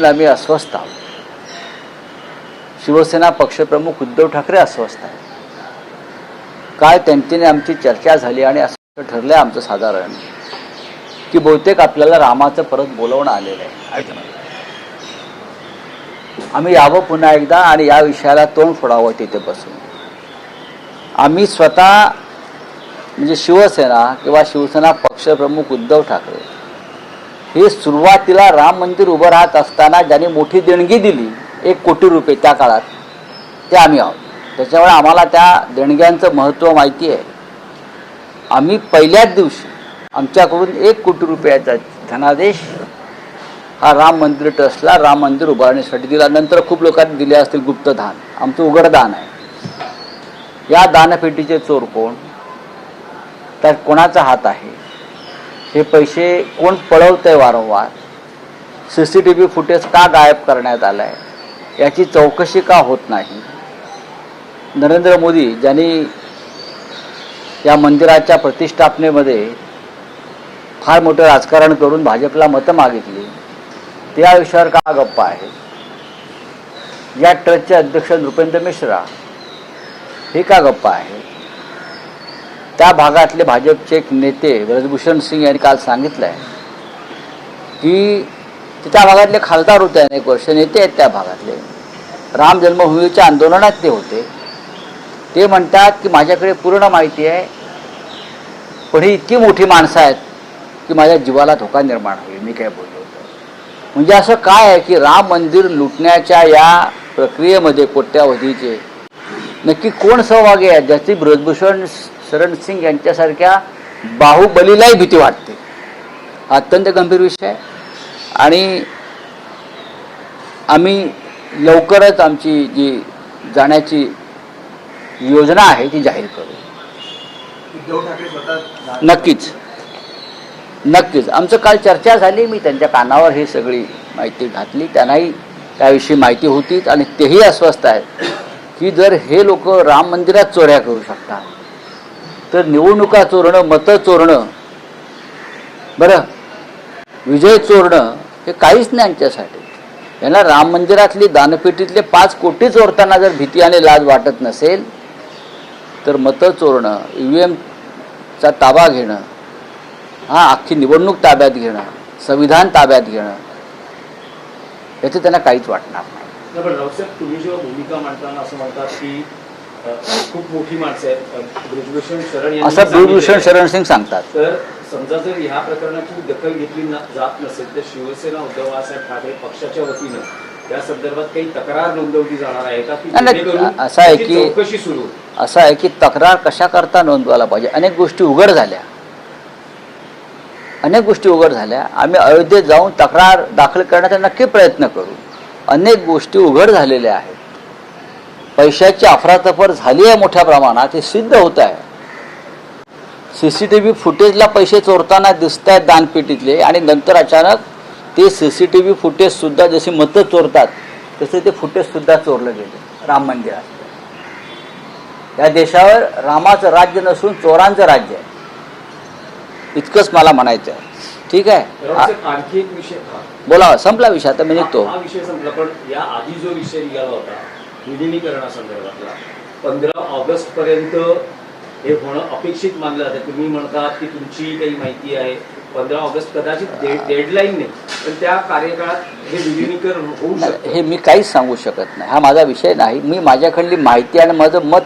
आम्ही अस्वस्थ आहोत. शिवसेना पक्षप्रमुख उद्धव ठाकरे अस्वस्थ आहेत. काय त्यांच्याने आमची चर्चा झाली आणि असं ठरलं आमचं साधारण की बहुतेक आपल्याला रामाचं परत बोलवणं आलेलं आहे. आम्ही यावं पुन्हा एकदा आणि या विषयाला तोंड फोडावं तिथे बसून. आम्ही स्वतः म्हणजे शिवसेना किंवा शिवसेना पक्षप्रमुख उद्धव ठाकरे हे सुरुवातीला राम मंदिर उभं राहत असताना ज्यांनी मोठी देणगी दिली 1 कोटी रुपये त्या काळात, ते आम्ही आहोत. त्याच्यामुळे आम्हाला त्या देणग्यांचं महत्त्व माहिती आहे. आम्ही पहिल्याच दिवशी आमच्याकडून 1 कोटी रुपयाचा धनादेश हा राम मंदिर ट्रस्टला राम मंदिर उभारण्यासाठी दिला. नंतर खूप लोकांनी दिले असतील गुप्त दान. आमचं उघड दान आहे. या दानपेटीचे चोर कोण, त्यात कोणाचा हात आहे, हे पैसे कोण पळवतंय वारंवार, CCTV फुटेज का गायब करण्यात आलं आहे, याची चौकशी का होत नाही. नरेंद्र मोदी ज्यांनी या मंदिराच्या प्रतिष्ठापनेमध्ये फार मोठं राजकारण करून भाजपला मतं मागितली, त्या विषयावर का गप्पा आहे. या ट्रस्टचे अध्यक्ष नृपेंद्र मिश्रा हे का गप्पा आहे. त्या भागातले भाजपचे एक नेते ब्रजभूषण सिंग यांनी काल सांगितलं आहे की त्या भागातले खासदार होते, अनेक वर्ष नेते आहेत त्या भागातले, राम जन्मभूमीच्या आंदोलनात ते होते. ते म्हणतात की माझ्याकडे पूर्ण माहिती आहे, पण ही इतकी मोठी माणसं आहेत की माझ्या जीवाला धोका निर्माण होईल. मी काय बोललो होतो. म्हणजे असं काय आहे की राम मंदिर लुटण्याच्या या प्रक्रियेमध्ये कोट्यावधीचे नक्की कोण सहभागी आहे, ज्याची ब्रजभूषण शरण सिंग यांच्यासारख्या बाहुबलीलाही भीती वाटते. अत्यंत गंभीर विषय आहे आणि आम्ही लवकरच आमची जी जाण्याची योजना आहे ती जाहीर करू. उद्धव ठाकरे स्वतः नक्कीच आमचं काल चर्चा झाली. मी त्यांच्या कानावर ही सगळी माहिती घातली. त्यांनाही त्याविषयी माहिती होतीच आणि तेही अस्वस्थ आहेत की जर हे लोक राम मंदिरात चोऱ्या करू शकतात तर निवडणुका चोरणं, मतं चोरणं, बरं विजय चोरणं हे काहीच नाही यांच्यासाठी. यांना राम मंदिरातली दानपेटीतले 5 कोटी चोरताना जर भीती आणि लाज वाटत नसेल तर मतं चोरणं, EVMचा ताबा घेणं, अख्खी निवडणूक ताब्यात घेणं, संविधान ताब्यात घेणं, याचं त्यांना काहीच वाटणार नाही. पण रावसाहेब, तुम्ही जेव्हा भूमिका मांडताना असं म्हणतात की खूप मोठी माणसं आहेत, ब्रजभूषण शरण असं ब्रजभूषण शरण सिंग सांगतात. तर समजा जर ह्या प्रकरणाची दखल घेतली जात नसेल तर शिवसेना उद्धव बाळासाहेब ठाकरे पक्षाच्या वतीनं त्या संदर्भात काही तक्रार नोंदवली जाणार आहे का? असं आहे की चौकशी सुरू, असं आहे की तक्रार कशा करता नोंदवायला पाहिजे. अनेक गोष्टी उघड झाल्या. आम्ही अयोध्येत जाऊन तक्रार दाखल करण्याचा नक्की प्रयत्न करू. अनेक गोष्टी उघड झालेल्या आहेत. पैशाची अफरातफर झाली आहे मोठ्या प्रमाणात, हे सिद्ध होत आहे. CCTV फुटेजला पैसे चोरताना दिसत आहेत दानपेटीतले आणि नंतर अचानक ते CCTV फुटेज सुद्धा जशी मतं चोरतात तसे ते फुटेज सुद्धा चोरलं गेले राम मंदिरात. या देशावर रामाचं राज्य नसून चोरांचं राज्य आहे, इतकंच मला म्हणायचं आहे. ठीक आहे, आणखी एक विषय बोला. संपला विषय, आता मी निघतो. हा विषय संपला, पण या आधी जो विषय निघाला होता विलिनीकरणासंदर्भातला 15 ऑगस्ट पर्यंत हे होणं अपेक्षित मानलं जातं. तुम्ही म्हणतात की तुमची काही माहिती आहे 15 ऑगस्ट कदाचित डेडलाईन नाही, पण त्या कार्यकाळात हे विलिनीकरण होऊ शकतं. हे मी काहीच सांगू शकत नाही. हा माझा विषय नाही. मी माझ्याकडली माहिती आणि माझं मत